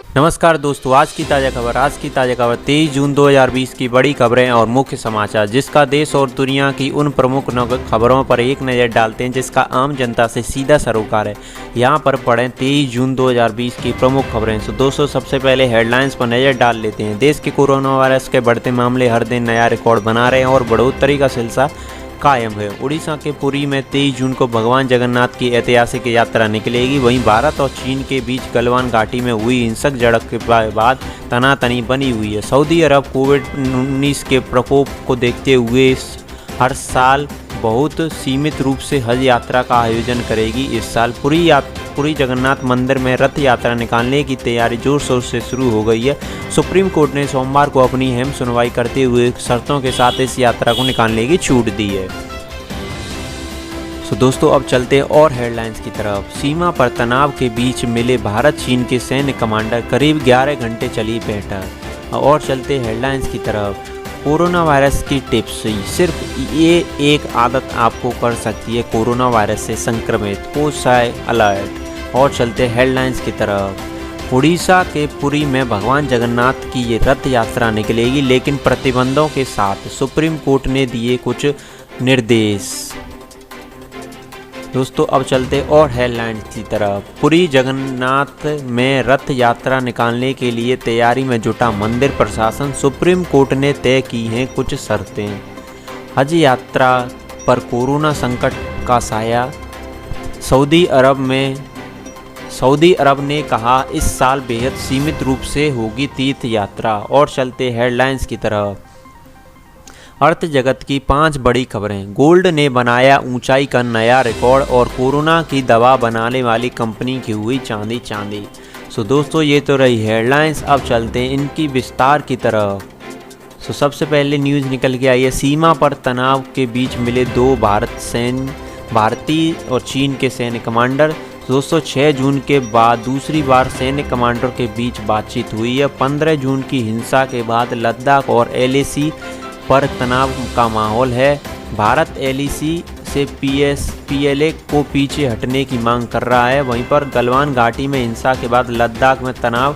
नमस्कार दोस्तों, आज की ताज़ा खबर 23 जून 2020 की बड़ी खबरें और मुख्य समाचार, जिसका देश और दुनिया की उन प्रमुख खबरों पर एक नज़र डालते हैं जिसका आम जनता से सीधा सरोकार है। यहाँ पर पढ़ें 23 जून 2020 की प्रमुख खबरें। तो दोस्तों, सबसे पहले हेडलाइंस पर नज़र डाल लेते हैं। देश के कोरोना वायरस के बढ़ते मामले हर दिन नया रिकॉर्ड बना रहे हैं और बढ़ोतरी का सिलसिला कायम है। उड़ीसा के पुरी में 23 जून को भगवान जगन्नाथ की ऐतिहासिक यात्रा निकलेगी। वहीं भारत और चीन के बीच गलवान घाटी में हुई हिंसक झड़प के बाद तनातनी बनी हुई है। सऊदी अरब कोविड-19 के प्रकोप को देखते हुए हर साल बहुत सीमित रूप से हज यात्रा का आयोजन करेगी। इस साल पुरी जगन्नाथ मंदिर में रथ यात्रा निकालने की तैयारी जोर शोर से शुरू हो गई है। सुप्रीम कोर्ट ने सोमवार को अपनी अहम सुनवाई करते हुए शर्तों के साथ इस यात्रा को निकालने की छूट दी है। दोस्तों, अब चलते हैं और हेडलाइंस की तरफ। सीमा पर तनाव के बीच मिले भारत चीन के सैन्य कमांडर, करीब 11 घंटे चली बैठक। और चलते हेडलाइंस की तरफ। कोरोना वायरस की टिप्स, सिर्फ ये एक आदत आपको कर सकती है कोरोना वायरस से संक्रमित हो जाए अलर्ट। और चलते हेडलाइंस की तरफ। उड़ीसा के पुरी में भगवान जगन्नाथ की ये रथ यात्रा निकलेगी, लेकिन प्रतिबंधों के साथ। सुप्रीम कोर्ट ने दिए कुछ निर्देश। दोस्तों, अब चलते और हेडलाइंस की तरफ। पुरी जगन्नाथ में रथ यात्रा निकालने के लिए तैयारी में जुटा मंदिर प्रशासन। सुप्रीम कोर्ट ने तय की हैं कुछ शर्तें। हज यात्रा पर कोरोना संकट का साया। सऊदी अरब ने कहा इस साल बेहद सीमित रूप से होगी तीर्थ यात्रा। और चलते हेडलाइंस की तरफ। अर्थ जगत की 5 बड़ी खबरें। गोल्ड ने बनाया ऊंचाई का नया रिकॉर्ड और कोरोना की दवा बनाने वाली कंपनी की हुई चांदी। दोस्तों, ये तो रही हेडलाइंस। अब चलते हैं इनकी विस्तार की तरफ। सबसे पहले न्यूज़ निकल के आई है। सीमा पर तनाव के बीच मिले 2 भारतीय और चीन के सैन्य कमांडर। दोस्तों, 6 जून के बाद दूसरी बार सैन्य कमांडरों के बीच बातचीत हुई है। 15 जून की हिंसा के बाद लद्दाख और LAC पर तनाव का माहौल है। भारत LAC से PLA को पीछे हटने की मांग कर रहा है। वहीं पर गलवान घाटी में हिंसा के बाद लद्दाख में तनाव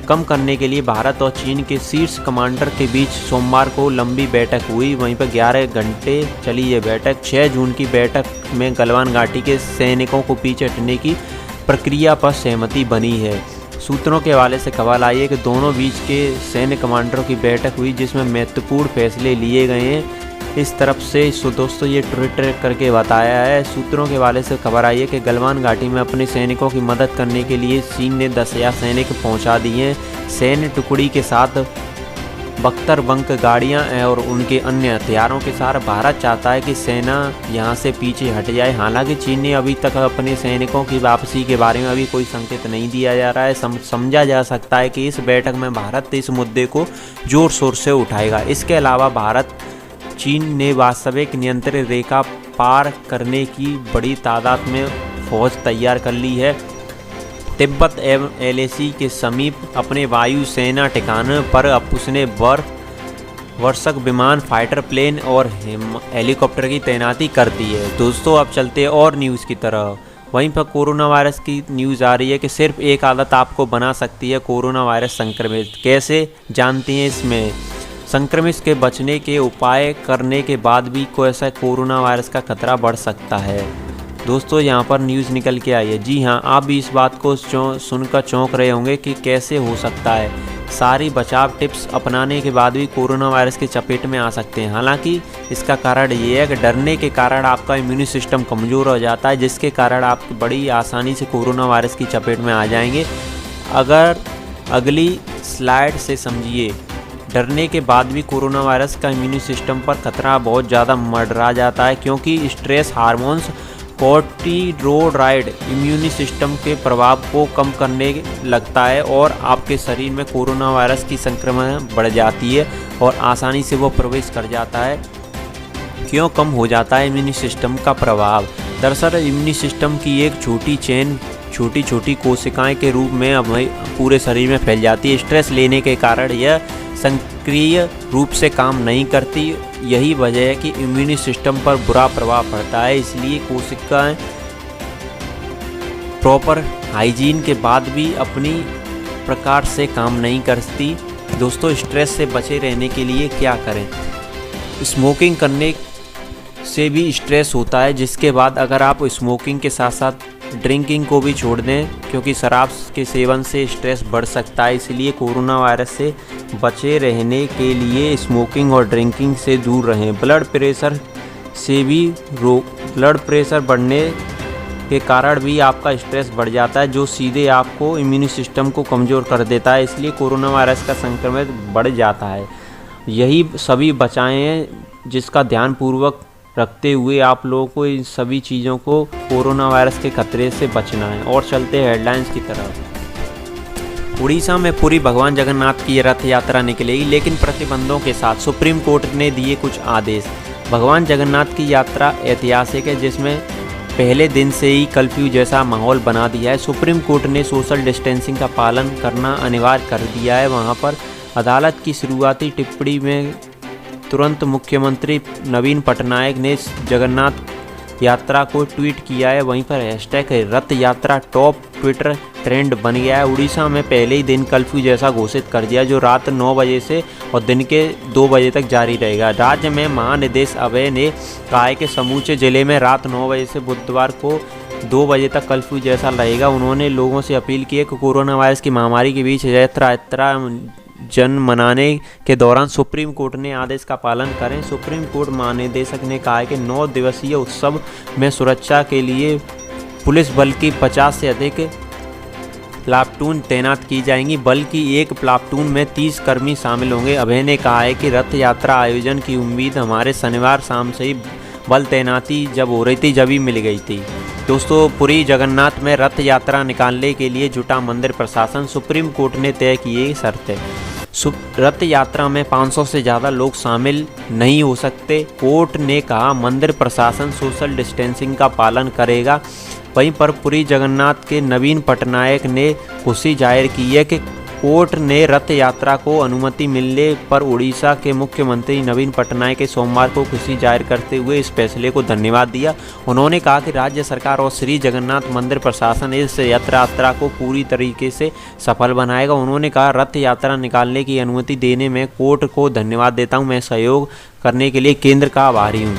कम करने के लिए भारत और चीन के शीर्ष कमांडर के बीच सोमवार को लंबी बैठक हुई। वहीं पर 11 घंटे चली ये बैठक। 6 जून की बैठक में गलवान घाटी के सैनिकों को पीछे हटने की प्रक्रिया पर सहमति बनी है। सूत्रों के हवाले से खबर आई है कि दोनों बीच के सैन्य कमांडरों की बैठक हुई, जिसमें महत्वपूर्ण फैसले लिए गए हैं। इस तरफ से दोस्तों ये ट्विटर करके बताया है। सूत्रों के हवाले से खबर आई है कि गलवान घाटी में अपने सैनिकों की मदद करने के लिए चीन ने 10,000 सैनिक पहुंचा दिए हैं। सैन्य टुकड़ी के साथ बख्तरबंक गाड़ियां और उनके अन्य हथियारों के साथ भारत चाहता है कि सेना यहां से पीछे हट जाए। हालांकि चीन ने अभी तक अपने सैनिकों की वापसी के बारे में अभी कोई संकेत नहीं दिया जा रहा है। समझा जा सकता है कि इस बैठक में भारत इस मुद्दे को जोर शोर से उठाएगा। इसके अलावा भारत चीन ने वास्तविक नियंत्रण रेखा पार करने की बड़ी तादाद में फौज तैयार कर ली है। तिब्बत एवं LAC के समीप अपने वायु सेना ठिकाने पर अब उसने वर्षक विमान, फाइटर प्लेन और हेलीकॉप्टर की तैनाती कर दी है। दोस्तों, अब चलते हैं और न्यूज़ की तरफ। वहीं पर कोरोना वायरस की न्यूज़ आ रही है कि सिर्फ एक आदत आपको बना सकती है कोरोना वायरस संक्रमित। कैसे जानते हैं इसमें? संक्रमित के बचने के उपाय करने के बाद भी कोई ऐसा कोरोना वायरस का खतरा बढ़ सकता है। दोस्तों, यहाँ पर न्यूज़ निकल के आई है। जी हाँ, आप भी इस बात को सुनकर चौंक रहे होंगे कि कैसे हो सकता है। सारी बचाव टिप्स अपनाने के बाद भी कोरोना वायरस की चपेट में आ सकते हैं। हालांकि इसका कारण ये है कि डरने के कारण आपका इम्यूनी सिस्टम कमज़ोर हो जाता है, जिसके कारण आप बड़ी आसानी से कोरोना वायरस की चपेट में आ जाएंगे। अगर अगली स्लाइड से समझिए, डरने के बाद भी कोरोना वायरस का इम्यूनी सिस्टम पर खतरा बहुत ज़्यादा मंडरा जाता है, क्योंकि स्ट्रेस हार्मोन्स कोर्टिसोलाइड इम्यूनी सिस्टम के प्रभाव को कम करने लगता है और आपके शरीर में कोरोना वायरस की संक्रमण बढ़ जाती है और आसानी से वो प्रवेश कर जाता है। क्यों कम हो जाता है इम्यूनी सिस्टम का प्रभाव? दरअसल इम्यूनी सिस्टम की एक छोटी चेन छोटी छोटी कोशिकाएं के रूप में अब पूरे शरीर में फैल जाती है। स्ट्रेस लेने के कारण यह सक्रिय रूप से काम नहीं करती। यही वजह है कि इम्यूनी सिस्टम पर बुरा प्रभाव पड़ता है। इसलिए कोशिकाएं प्रॉपर हाइजीन के बाद भी अपनी प्रकार से काम नहीं करती। दोस्तों, स्ट्रेस से बचे रहने के लिए क्या करें? स्मोकिंग करने से भी स्ट्रेस होता है, जिसके बाद अगर आप स्मोकिंग के साथ साथ ड्रिंकिंग को भी छोड़ दें, क्योंकि शराब के सेवन से स्ट्रेस बढ़ सकता है। इसलिए कोरोना वायरस से बचे रहने के लिए स्मोकिंग और ड्रिंकिंग से दूर रहें। ब्लड प्रेशर बढ़ने के कारण भी आपका स्ट्रेस बढ़ जाता है, जो सीधे आपको इम्यून सिस्टम को कमज़ोर कर देता है। इसलिए कोरोना वायरस का संक्रमण बढ़ जाता है। यही सभी बचाएं हैं, जिसका ध्यानपूर्वक रखते हुए आप लोगों को इन सभी चीज़ों को कोरोना वायरस के खतरे से बचना है। और चलते हैं हेडलाइंस की तरफ। उड़ीसा में पुरी भगवान जगन्नाथ की रथ यात्रा निकलेगी, लेकिन प्रतिबंधों के साथ। सुप्रीम कोर्ट ने दिए कुछ आदेश। भगवान जगन्नाथ की यात्रा ऐतिहासिक है, जिसमें पहले दिन से ही कर्फ्यू जैसा माहौल बना दिया है। सुप्रीम कोर्ट ने सोशल डिस्टेंसिंग का पालन करना अनिवार्य कर दिया है। वहाँ पर अदालत की शुरुआती टिप्पणी में तुरंत मुख्यमंत्री नवीन पटनायक ने जगन्नाथ यात्रा को ट्वीट किया है। वहीं पर हैशटैग रथ यात्रा टॉप ट्विटर ट्रेंड बन गया है। उड़ीसा में पहले ही दिन कर्फ्यू जैसा घोषित कर दिया, जो रात 9 बजे से और दिन के 2 बजे तक जारी रहेगा। राज्य में महानिदेशक अभय ने कहा है कि समूचे जिले में रात 9 बजे से बुधवार को 2 बजे तक कर्फ्यू जैसा रहेगा। उन्होंने लोगों से अपील की है कि कोरोना वायरस की महामारी के बीच यात्रा जन मनाने के दौरान सुप्रीम कोर्ट ने आदेश का पालन करें। सुप्रीम कोर्ट महानिदेशक ने कहा है कि 9 दिवसीय उत्सव में सुरक्षा के लिए पुलिस बल की 50 से अधिक प्लाटून तैनात की जाएंगी। बल की एक प्लाटून में 30 कर्मी शामिल होंगे। अभय ने कहा है कि रथ यात्रा आयोजन की उम्मीद हमारे शनिवार शाम से ही बल तैनाती जब हो रही थी, जब ही मिल गई थी। दोस्तों, पुरी जगन्नाथ में रथ यात्रा निकालने के लिए जुटा मंदिर प्रशासन। सुप्रीम कोर्ट ने तय किए शर्तें। रथ यात्रा में 500 से ज़्यादा लोग शामिल नहीं हो सकते। कोर्ट ने कहा मंदिर प्रशासन सोशल डिस्टेंसिंग का पालन करेगा। वहीं पर पुरी जगन्नाथ के नवीन पटनायक ने खुशी जाहिर की है कि कोर्ट ने रथ यात्रा को अनुमति मिलने पर उड़ीसा के मुख्यमंत्री नवीन पटनायक के सोमवार को खुशी जाहिर करते हुए इस फैसले को धन्यवाद दिया। उन्होंने कहा कि राज्य सरकार और श्री जगन्नाथ मंदिर प्रशासन इस यात्रा को पूरी तरीके से सफल बनाएगा। उन्होंने कहा, रथ यात्रा निकालने की अनुमति देने में कोर्ट को धन्यवाद देता हूं। मैं सहयोग करने के लिए केंद्र का आभारी हूं।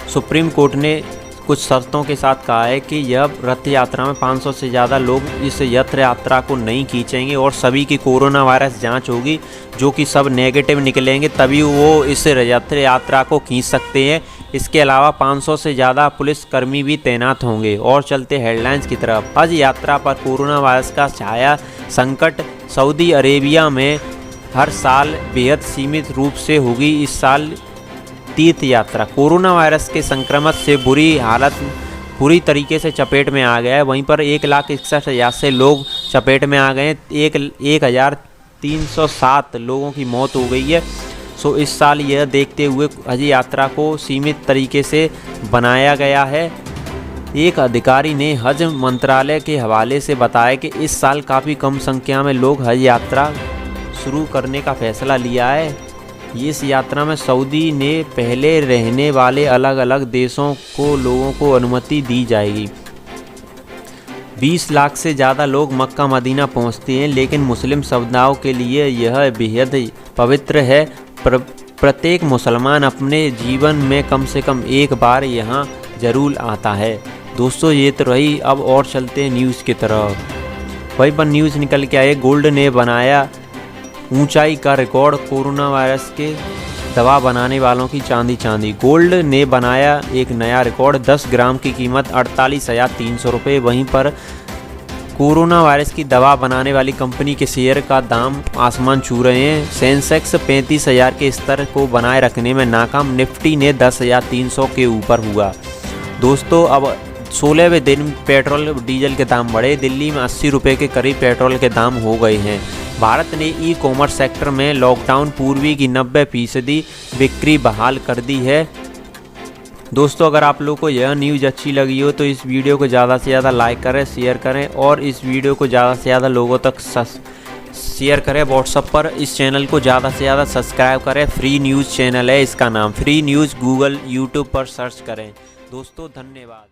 सुप्रीम कोर्ट ने कुछ शर्तों के साथ कहा है कि यह रथ यात्रा में 500 से ज़्यादा लोग इस यात्रा को नहीं खींचेंगे और सभी की कोरोना वायरस जांच होगी, जो कि सब नेगेटिव निकलेंगे, तभी वो इस रथ यात्रा को खींच सकते हैं। इसके अलावा 500 से ज़्यादा पुलिसकर्मी भी तैनात होंगे। और चलते हेडलाइंस की तरफ। हज यात्रा पर कोरोना वायरस का छाया संकट। सऊदी अरेबिया में हर साल बेहद सीमित रूप से होगी इस साल तीर्थ यात्रा। कोरोना वायरस के संक्रमण से बुरी तरीके से चपेट में आ गया है। वहीं पर 1,61,000 से लोग चपेट में आ गए हैं। 1,307 लोगों की मौत हो गई है। इस साल यह देखते हुए हज यात्रा को सीमित तरीके से बनाया गया है। एक अधिकारी ने हज मंत्रालय के हवाले से बताया कि इस साल काफ़ी कम संख्या में लोग हज यात्रा शुरू करने का फैसला लिया है। इस यात्रा में सऊदी ने पहले रहने वाले अलग अलग देशों को लोगों को अनुमति दी जाएगी। 20 लाख से ज़्यादा लोग मक्का मदीना पहुंचते हैं, लेकिन मुस्लिम समुदायों के लिए यह बेहद पवित्र है। प्रत्येक मुसलमान अपने जीवन में कम से कम एक बार यहाँ ज़रूर आता है। दोस्तों, ये तो रही। अब और चलते हैं न्यूज़ की तरफ। वहीं पर न्यूज़ निकल के आए, गोल्ड ने बनाया ऊंचाई का रिकॉर्ड। कोरोना वायरस के दवा बनाने वालों की चांदी। गोल्ड ने बनाया एक नया रिकॉर्ड। 10 ग्राम की कीमत 48,300 रुपये। वहीं पर कोरोना वायरस की दवा बनाने वाली कंपनी के शेयर का दाम आसमान छू रहे हैं। सेंसेक्स 35,000 के स्तर को बनाए रखने में नाकाम। निफ्टी ने 10,300 के ऊपर हुआ। दोस्तों, अब 16वें दिन पेट्रोल डीजल के दाम बढ़े। दिल्ली में 80 रुपये के करीब पेट्रोल के दाम हो गए हैं। भारत ने ई कॉमर्स सेक्टर में लॉकडाउन पूर्वी की 90% बिक्री बहाल कर दी है। दोस्तों, अगर आप लोगों को यह न्यूज़ अच्छी लगी हो तो इस वीडियो को ज़्यादा से ज़्यादा लाइक करें, शेयर करें और इस वीडियो को ज़्यादा से ज़्यादा लोगों तक शेयर करें। व्हाट्सएप पर इस चैनल को ज़्यादा से ज़्यादा सब्सक्राइब करें। फ्री न्यूज़ चैनल है, इसका नाम फ्री न्यूज़। गूगल, यूट्यूब पर सर्च करें। दोस्तों, धन्यवाद।